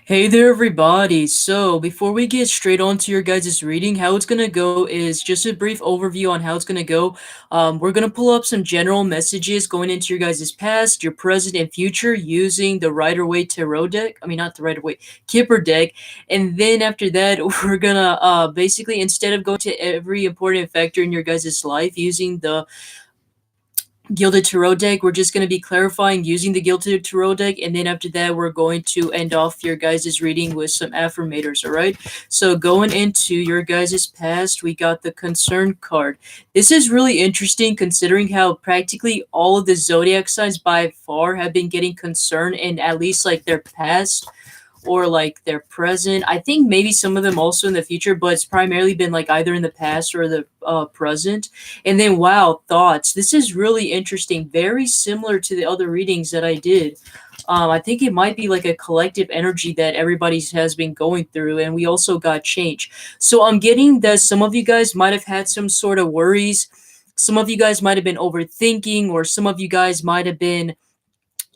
Hey there, everybody. So, before we get straight on to your guys' reading, how it's gonna go is just a brief overview on how it's gonna go. We're gonna pull up some general messages going into your guys' past, your present, and future using the Rider-Waite Tarot deck. I mean, not the Rider-Waite, Kipper deck. And then after that, we're gonna basically, instead of going to every important factor in your guys' life using the Gilded Tarot deck. We're just going to be clarifying using the Gilded Tarot deck, and then after that, we're going to end off your guys' reading with some affirmators, alright? So, going into your guys' past, we got the Concern card. This is really interesting considering how practically all of the zodiac signs by far have been getting concerned in at least like their past or like their present. I think maybe some of them also in the future, but it's primarily been like either in the past or the present. And then, wow, thoughts. This is really interesting. Very similar to the other readings that I did. I think it might be like a collective energy that everybody has been going through, and we also got change. So I'm getting that some of you guys might have had some sort of worries. Some of you guys might have been overthinking, or some of you guys might have been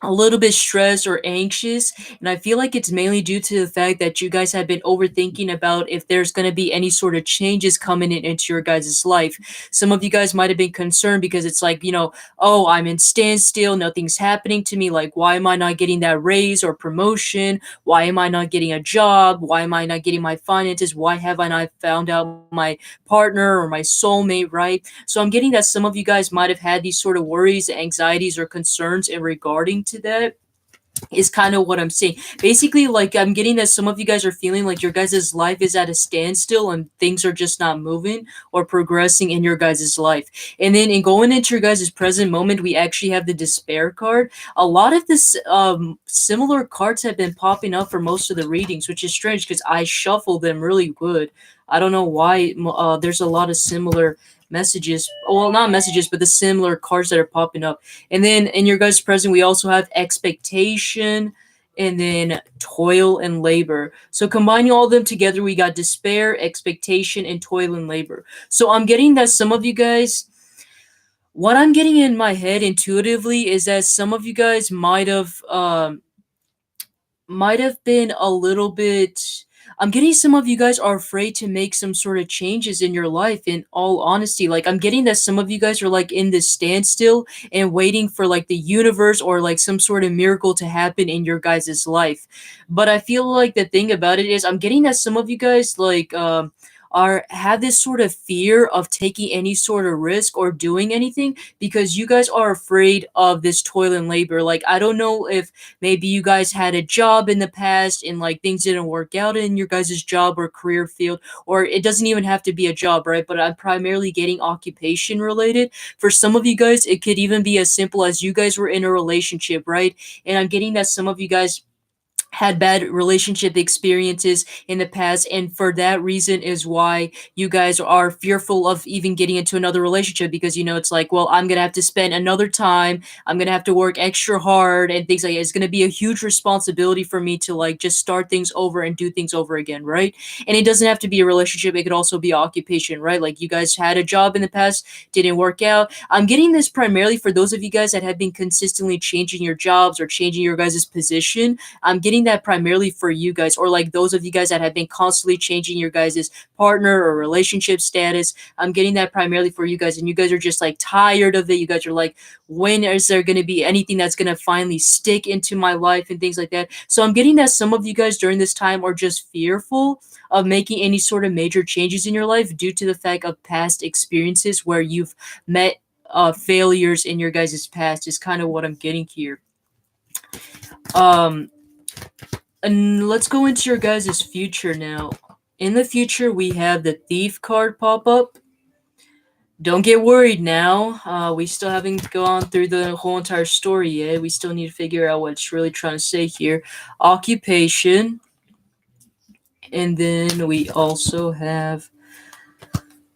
a little bit stressed or anxious, and I feel like it's mainly due to the fact that you guys have been overthinking about if there's going to be any sort of changes coming into your guys' life. Some of you guys might have been concerned because it's like, oh, I'm in standstill, nothing's happening to me, like why am I not getting that raise or promotion, why am I not getting a job, why am I not getting my finances, why have I not found out my partner or my soulmate, right? So I'm getting that some of you guys might have had these sort of worries, anxieties, or concerns in regarding to that is kind of what I'm seeing. Basically, like I'm getting that some of you guys are feeling like your guys' life is at a standstill and things are just not moving or progressing in your guys' life. And then in going into your guys' present moment, we actually have the despair card. A lot of this similar cards have been popping up for most of the readings, which is strange because I shuffle them really good. I don't know why there's a lot of similar messages. Well, not messages, but the similar cards that are popping up. And then in your guys' present, we also have expectation and then toil and labor. So combining all of them together, we got despair, expectation, and toil and labor. So I'm getting that some of you guys, what I'm getting in my head intuitively is that some of you guys might have been a little bit. I'm getting some of you guys are afraid to make some sort of changes in your life, in all honesty. Like, I'm getting that some of you guys are like in this standstill and waiting for like the universe or like some sort of miracle to happen in your guys' life. But I feel like the thing about it is, I'm getting that some of you guys like, are have this sort of fear of taking any sort of risk or doing anything because you guys are afraid of this toil and labor. Like, I don't know if maybe you guys had a job in the past and like things didn't work out in your guys' job or career field, or it doesn't even have to be a job, right? But I'm primarily getting occupation related. For some of you guys, it could even be as simple as you guys were in a relationship, right? And I'm getting that some of you guys had bad relationship experiences in the past, and for that reason is why you guys are fearful of even getting into another relationship, because it's like, well, I'm gonna have to spend another time, I'm gonna have to work extra hard and things like that. It's gonna be a huge responsibility for me to like just start things over and do things over again, right? And it doesn't have to be a relationship, it could also be occupation, right? Like, you guys had a job in the past, didn't work out. I'm getting this primarily for those of you guys that have been consistently changing your jobs or changing your guys' position. I'm getting that primarily for you guys, or like those of you guys that have been constantly changing your guys' partner or relationship status. I'm getting that primarily for you guys, and you guys are just like tired of it. You guys are like, when is there going to be anything that's going to finally stick into my life and things like that? So I'm getting that some of you guys during this time are just fearful of making any sort of major changes in your life due to the fact of past experiences where you've met failures in your guys' past, is kind of what I'm getting here. Um, and let's go into your guys' future now. In the future, we have the Thief card pop up. Don't get worried now. We still haven't gone through the whole entire story yet. We still need to figure out what it's really trying to say here. Occupation. And then we also have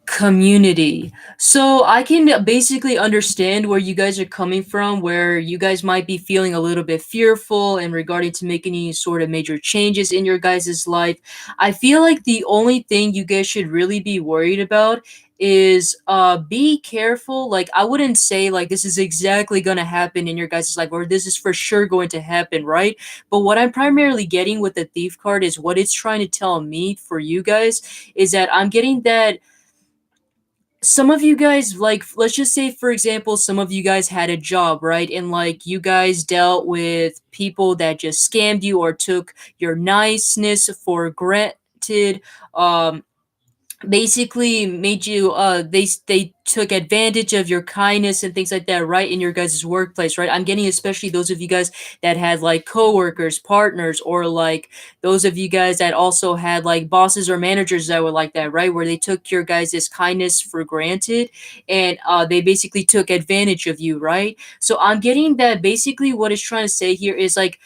community. So I can basically understand where you guys are coming from, where you guys might be feeling a little bit fearful and regarding to making any sort of major changes in your guys' life. I feel like the only thing you guys should really be worried about is be careful. Like, I wouldn't say like this is exactly gonna happen in your guys' life, or this is for sure going to happen, right? But what I'm primarily getting with the thief card is what it's trying to tell me for you guys is that I'm getting that some of you guys, like, let's just say for example, some of you guys had a job, right? And like you guys dealt with people that just scammed you or took your niceness for granted. um basically made you they took advantage of your kindness and things like that, right, in your guys' workplace, right? I'm getting especially those of you guys that had like coworkers, partners, or like those of you guys that also had like bosses or managers that were like that, right, where they took your guys' kindness for granted, and they basically took advantage of you, right? So I'm getting that basically what it's trying to say here is like,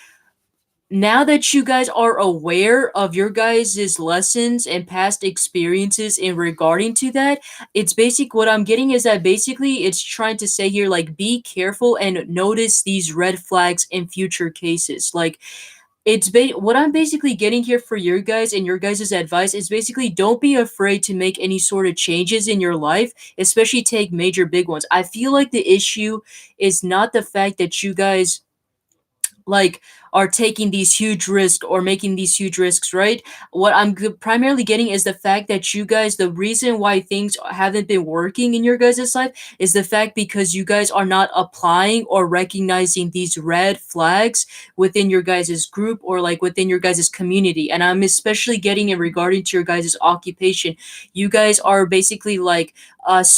now that you guys are aware of your guys' lessons and past experiences in regarding to that, it's basic what I'm getting is that basically it's trying to say here like be careful and notice these red flags in future cases. Like, what I'm basically getting here for your guys and your guys' advice is basically don't be afraid to make any sort of changes in your life, especially take major big ones. I feel like the issue is not the fact that you guys like are taking these huge risks or making these huge risks, right? What I'm primarily getting is the fact that you guys, the reason why things haven't been working in your guys' life is the fact because you guys are not applying or recognizing these red flags within your guys' group or like within your guys' community. And I'm especially getting it regarding to your guys' occupation. You guys are basically like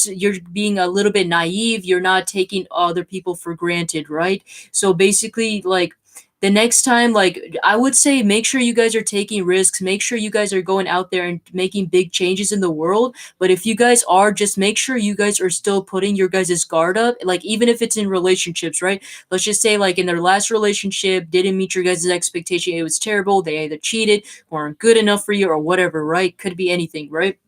you're being a little bit naive. You're not taking other people for granted, right? So basically, like, the next time, like, I would say make sure you guys are taking risks, make sure you guys are going out there and making big changes in the world. But if you guys are, just make sure you guys are still putting your guys' guard up, like even if it's in relationships, right? Let's just say like in their last relationship didn't meet your guys' expectation, it was terrible, they either cheated, weren't good enough for you, or whatever, right? Could be anything, right?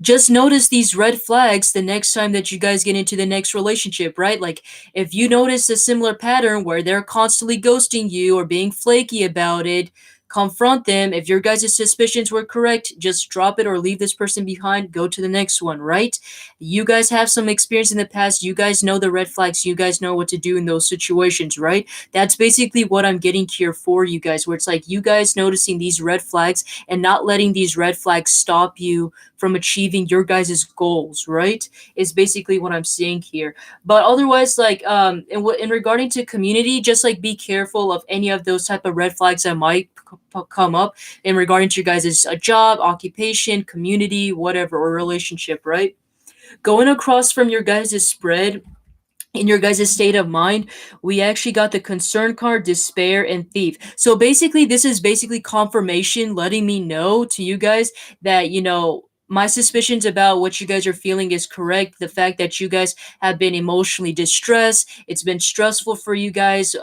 Just notice these red flags the next time that you guys get into the next relationship, right? Like, if you notice a similar pattern where they're constantly ghosting you or being flaky about it, confront them. If your guys' suspicions were correct, just drop it or leave this person behind, go to the next one, right? You guys have some experience in the past, you guys know the red flags, you guys know what to do in those situations, right? That's basically what I'm getting here for you guys, where it's like you guys noticing these red flags and not letting these red flags stop you from achieving your guys' goals, right? Is basically what I'm seeing here. But otherwise, like in regarding to community, just like be careful of any of those type of red flags that might come up in regarding to your guys' job, occupation, community, whatever, or relationship, right? Going across from your guys' spread, in your guys' state of mind, we actually got the concern card, despair, and thief. So basically, this is basically confirmation letting me know to you guys that, my suspicions about what you guys are feeling is correct. The fact that you guys have been emotionally distressed, it's been stressful for you guys.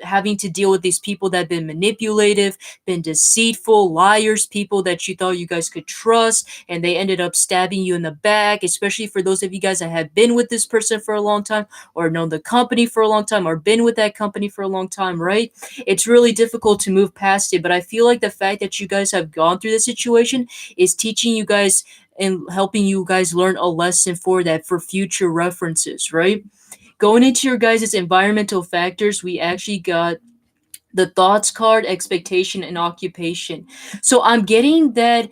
Having to deal with these people that have been manipulative, been deceitful, liars, people that you thought you guys could trust, and they ended up stabbing you in the back, especially for those of you guys that have been with this person for a long time or known the company for a long time or been with that company for a long time, right? It's really difficult to move past it. But I feel like the fact that you guys have gone through the situation is teaching you guys and helping you guys learn a lesson for that for future references, right? Going into your guys' environmental factors, we actually got the thoughts card, expectation, and occupation. So I'm getting that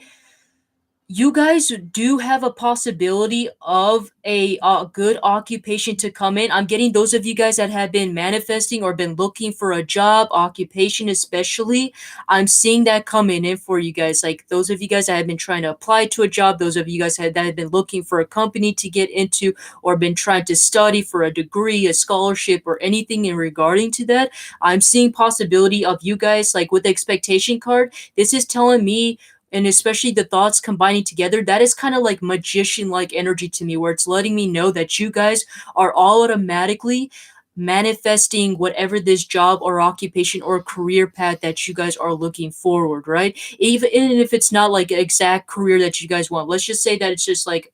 you guys do have a possibility of a good occupation to come in. I'm getting those of you guys that have been manifesting or been looking for a job, occupation especially. I'm seeing that coming in for you guys. Like those of you guys that have been trying to apply to a job, those of you guys that have been looking for a company to get into or been trying to study for a degree, a scholarship, or anything in regarding to that. I'm seeing possibility of you guys like with the expectation card. This is telling me, and especially the thoughts combining together, that is kind of like magician like energy to me, where it's letting me know that you guys are all automatically manifesting whatever this job or occupation or career path that you guys are looking forward, right? Even if it's not like an exact career that you guys want, let's just say that it's just like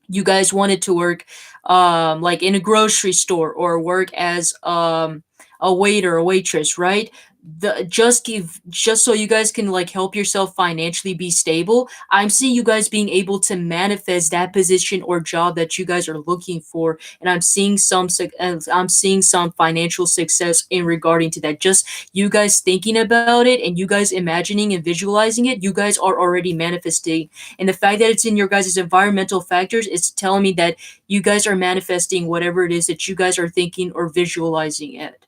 you guys wanted to work like in a grocery store or work as a waiter or waitress, right? the just so you guys can like help yourself financially be stable. I'm seeing you guys being able to manifest that position or job that you guys are looking for, and I'm seeing some financial success in regarding to that. Just you guys thinking about it and you guys imagining and visualizing it, you guys are already manifesting. And the fact that it's in your guys' environmental factors, it's telling me that you guys are manifesting whatever it is that you guys are thinking or visualizing it.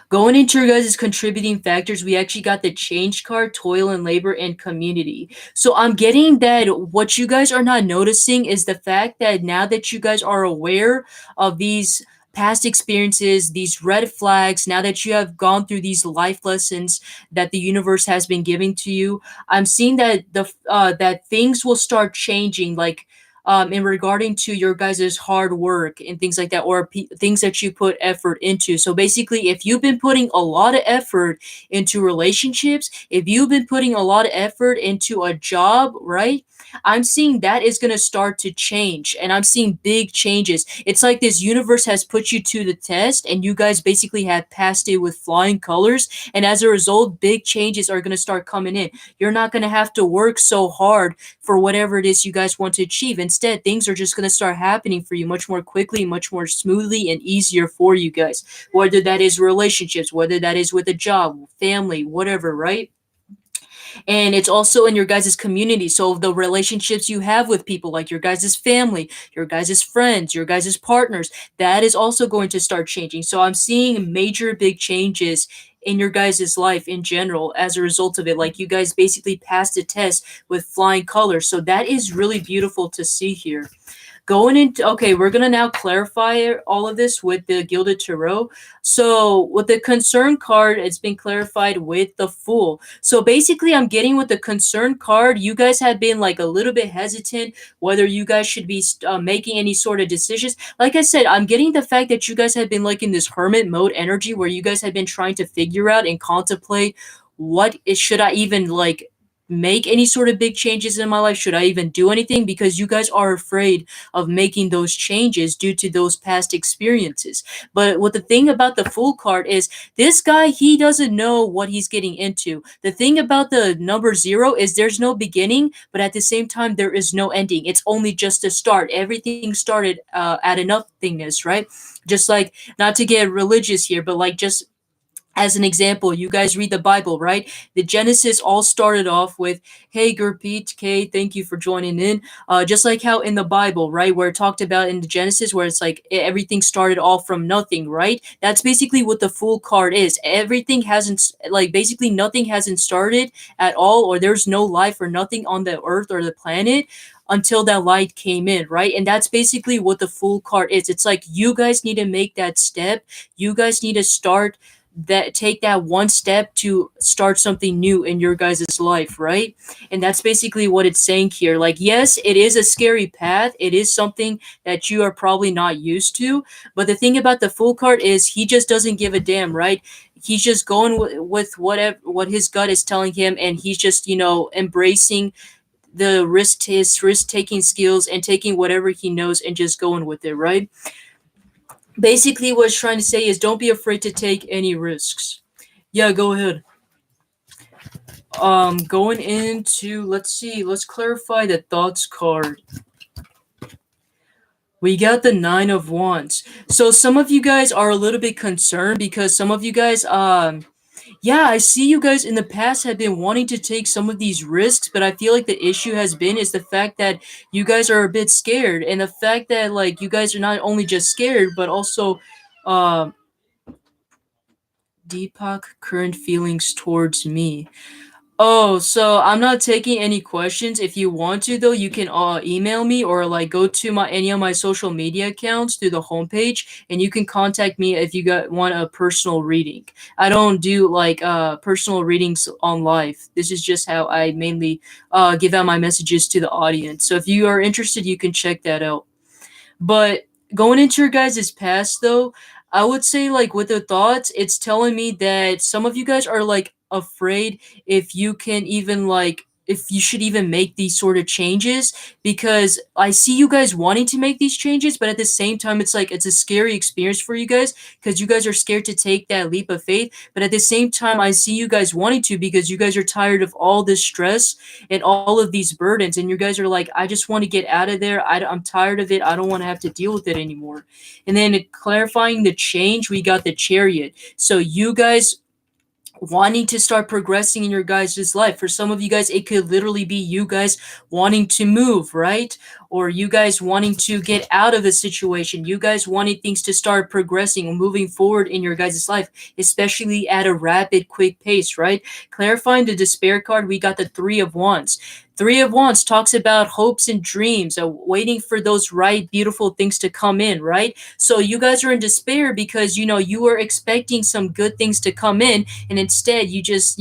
Going into your guys' contributing factors, we actually got the change card, toil and labor, and community. So I'm getting that what you guys are not noticing is the fact that now that you guys are aware of these past experiences, these red flags, now that you have gone through these life lessons that the universe has been giving to you, I'm seeing that that things will start changing, like in regarding to your guys' hard work and things like that, or things that you put effort into. So basically, if you've been putting a lot of effort into relationships, if you've been putting a lot of effort into a job, right? I'm seeing that is going to start to change, and I'm seeing big changes. It's like this universe has put you to the test, and you guys basically have passed it with flying colors. And as a result, big changes are going to start coming in. You're not going to have to work so hard for whatever it is you guys want to achieve. Instead, things are just going to start happening for you much more quickly, much more smoothly, and easier for you guys. Whether that is relationships, whether that is with a job, family, whatever, right? And it's also in your guys' community. So the relationships you have with people like your guys' family, your guys' friends, your guys' partners, that is also going to start changing. So I'm seeing major big changes in your guys' life in general as a result of it. Like you guys basically passed a test with flying colors. So that is really beautiful to see here. Going into, okay, we're gonna now clarify all of this with the Gilded Tarot. So with the concern card, it's been clarified with the Fool. So basically, I'm getting with the concern card, you guys have been like a little bit hesitant whether you guys should be making any sort of decisions. Like I said, I'm getting the fact that you guys have been like in this hermit mode energy where you guys have been trying to figure out and contemplate what is should I even like make any sort of big changes in my life? Should I even do anything? Because you guys are afraid of making those changes due to those past experiences. But what the thing about the Fool card is, this guy, he doesn't know what he's getting into. The thing about the number 0 is there's no beginning, but at the same time there is no ending. It's only just a start. Everything started at a nothingness, right? Just like, not to get religious here, but like just as an example, you guys read the Bible, right? The Genesis all started off with, "Hey, Gurpreet, Kay, thank you for joining in." Just like how in the Bible, right, where it talked about in the Genesis, where it's like everything started all from nothing, right? That's basically what the Fool card is. Everything hasn't, like, basically nothing hasn't started at all, or there's no life or nothing on the earth or the planet until that light came in, right? And that's basically what the Fool card is. It's like you guys need to make that step. You guys need to start that take that one step to start something new in your guys' life, right? And that's basically what it's saying here. Like, yes, it is a scary path. It is something that you are probably not used to. But the thing about the Fool card is he just doesn't give a damn, right? He's just going with whatever what his gut is telling him, and he's just, embracing the his risk taking skills and taking whatever he knows and just going with it, right? Basically what it's trying to say is don't be afraid to take any risks. Yeah, go ahead. Going into, let's see, let's clarify the thoughts card. We got the 9 of Wands. So some of you guys are a little bit concerned because some of you guys yeah, I see you guys in the past have been wanting to take some of these risks, but I feel like the issue has been is the fact that you guys are a bit scared, and the fact that like you guys are not only just scared but also um Deepak, current feelings towards me. Oh, so I'm not taking any questions. If you want to, though, you can email me or like go to my any of my social media accounts through the homepage, and you can contact me if you want a personal reading. I don't do like personal readings on live. This is just how I mainly give out my messages to the audience. So if you are interested, you can check that out. But going into your guys' past though, I would say like with the thoughts, it's telling me that some of you guys are like afraid if you can even like if you should even make these sort of changes, because I see you guys wanting to make these changes, but at the same time, it's like it's a scary experience for you guys because you guys are scared to take that leap of faith. But at the same time, I see you guys wanting to because you guys are tired of all this stress and all of these burdens, and you guys are like, I just want to get out of there. I'm tired of it. I don't want to have to deal with it anymore. And then clarifying the change, we got the Chariot. So you guys wanting to start progressing in your guys' life. For some of you guys, it could literally be you guys wanting to move, right? Or you guys wanting to get out of a situation. You guys wanting things to start progressing and moving forward in your guys' life, especially at a rapid, quick pace, right? Clarifying the despair card, we got the Three of Wands. Three of Wands talks about hopes and dreams, waiting for those right, beautiful things to come in, right? So you guys are in despair because, you were expecting some good things to come in, and instead you just,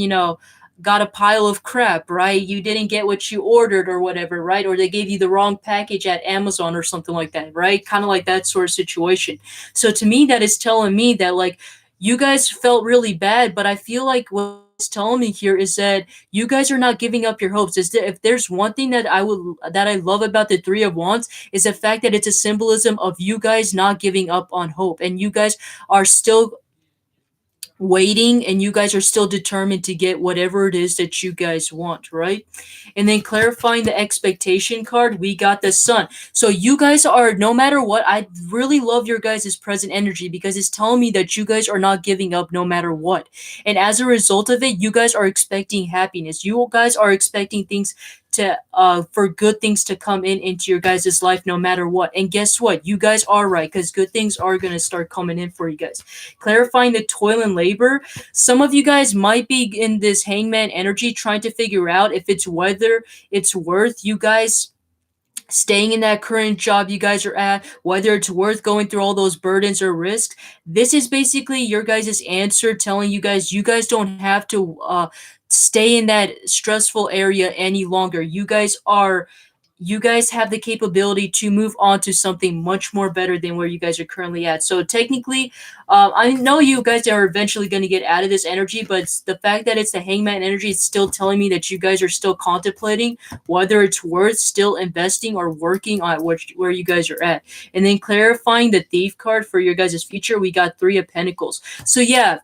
got a pile of crap, right? You didn't get what you ordered or whatever, right? Or they gave you the wrong package at Amazon or something like that, right? Kind of like that sort of situation. So to me, that is telling me that, like, you guys felt really bad, but I feel like what it's telling me here is that you guys are not giving up your hopes. Is that if there's one thing that I love about the Three of Wands, is the fact that it's a symbolism of you guys not giving up on hope, and you guys are still waiting, and you guys are still determined to get whatever it is that you guys want, right? And then clarifying the expectation card, we got the Sun. So you guys are, no matter what, I really love your guys' present energy because it's telling me that you guys are not giving up no matter what. And as a result of it, you guys are expecting happiness. You guys are expecting things to for good things to come into your guys' life no matter what. And guess what? You guys are right, because good things are gonna start coming in for you guys. Clarifying the toil and labor. Some of you guys might be in this hangman energy trying to figure out if it's whether it's worth you guys staying in that current job you guys are at, whether it's worth going through all those burdens or risks. This is basically your guys' answer telling you guys don't have to stay in that stressful area any longer. You guys have the capability to move on to something much more better than where you guys are currently at. So technically, I know you guys are eventually going to get out of this energy, but the fact that it's the hangman energy is still telling me that you guys are still contemplating whether it's worth still investing or working on where you guys are at. And then clarifying the thief card for your guys' future, we got Three of Pentacles. So yeah,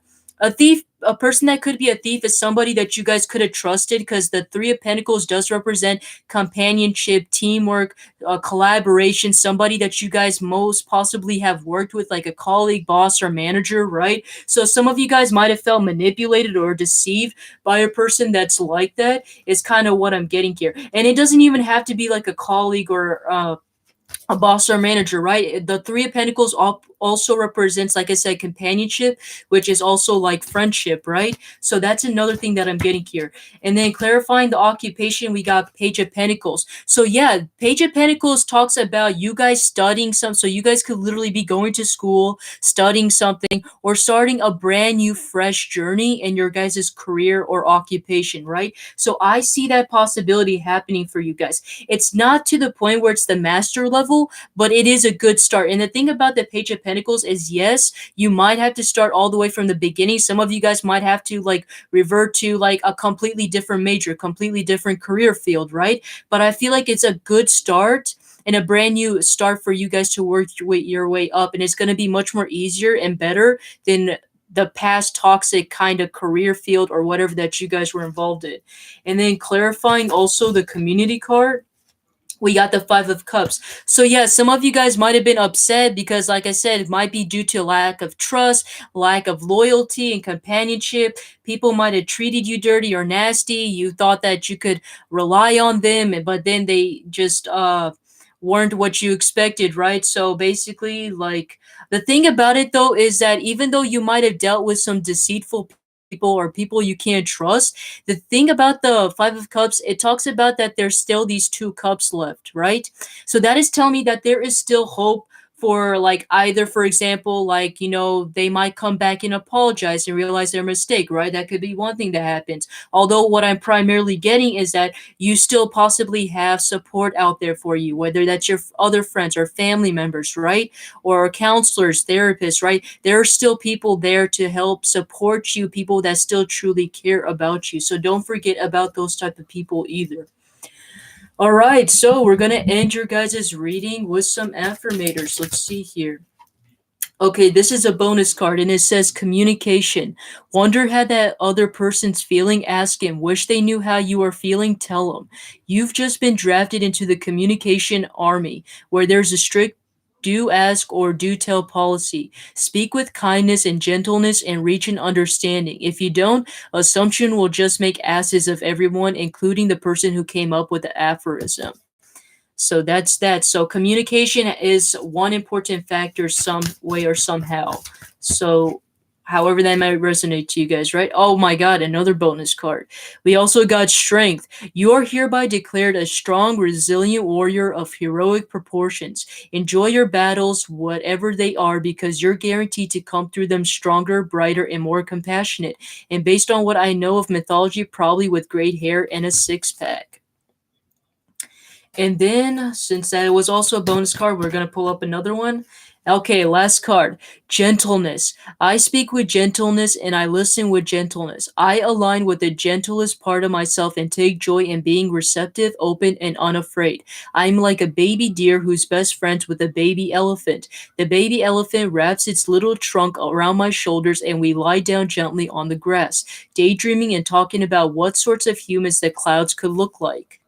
a person that could be a thief is somebody that you guys could have trusted, because the Three of Pentacles does represent companionship, teamwork, collaboration, somebody that you guys most possibly have worked with, like a colleague, boss, or manager, right? So some of you guys might have felt manipulated or deceived by a person that's like that, is kind of what I'm getting here. And it doesn't even have to be like a colleague or a boss or manager, right? The Three of Pentacles also represents, like I said, companionship, which is also like friendship, right? So that's another thing that I'm getting here. And then clarifying the occupation, we got Page of Pentacles. So yeah, Page of Pentacles talks about you guys studying so you guys could literally be going to school, studying something, or starting a brand new, fresh journey in your guys' career or occupation, right? So I see that possibility happening for you guys. It's not to the point where it's the master level, but it is a good start. And the thing about the Page of Pentacles is, yes, you might have to start all the way from the beginning. Some of you guys might have to like revert to like a completely different major, completely different career field, right? But I feel like it's a good start and a brand new start for you guys to work your way up. And it's going to be much more easier and better than the past toxic kind of career field or whatever that you guys were involved in. And then clarifying also the community card, we got the Five of Cups. So yeah, some of you guys might have been upset because, like I said, it might be due to lack of trust, lack of loyalty and companionship. People might have treated you dirty or nasty. You thought that you could rely on them, but then they just weren't what you expected, right? So basically, like, the thing about it though is that even though you might have dealt with some deceitful people or people you can't trust, the thing about the Five of Cups, it talks about that there's still these two cups left, right? So that is telling me that there is still hope for like either, for example, like, they might come back and apologize and realize their mistake, right? That could be one thing that happens. Although what I'm primarily getting is that you still possibly have support out there for you, whether that's your other friends or family members, right? Or counselors, therapists, right? There are still people there to help support you, people that still truly care about you. So don't forget about those type of people either. All right, so we're gonna end your guys' reading with some affirmators. Let's see here. Okay, this is a bonus card and it says communication. Wonder how that other person's feeling? Ask him. Wish they knew how you are feeling? Tell them. You've just been drafted into the communication army where there's a strict do ask or do tell policy. Speak with kindness and gentleness and reach an understanding. If you don't, assumption will just make asses of everyone, including the person who came up with the aphorism. So that's that. So communication is one important factor some way or somehow. So however that might resonate to you guys, right? Oh my god, another bonus card. We also got strength. You are hereby declared a strong, resilient warrior of heroic proportions. Enjoy your battles, whatever they are, because you're guaranteed to come through them stronger, brighter, and more compassionate. And based on what I know of mythology, probably with great hair and a six-pack. And then, since that was also a bonus card, we're going to pull up another one. Okay, last card. Gentleness. I speak with gentleness and I listen with gentleness. I align with the gentlest part of myself and take joy in being receptive, open, and unafraid. I'm like a baby deer who's best friends with a baby elephant. The baby elephant wraps its little trunk around my shoulders and we lie down gently on the grass, daydreaming and talking about what sorts of humans the clouds could look like.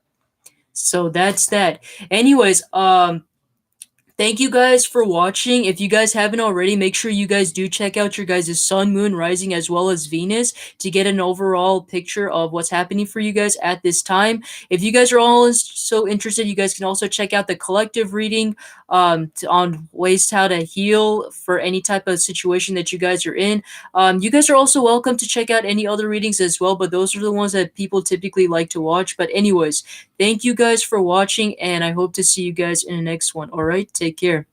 So that's that. Anyways, thank you guys for watching. If you guys haven't already, make sure you guys do check out your guys' sun, moon, rising, as well as Venus to get an overall picture of what's happening for you guys at this time. If you guys are all so interested, you guys can also check out the collective reading on ways how to heal for any type of situation that you guys are in. You guys are also welcome to check out any other readings as well, but those are the ones that people typically like to watch. But anyways, thank you guys for watching, and I hope to see you guys in the next one. All right, take care.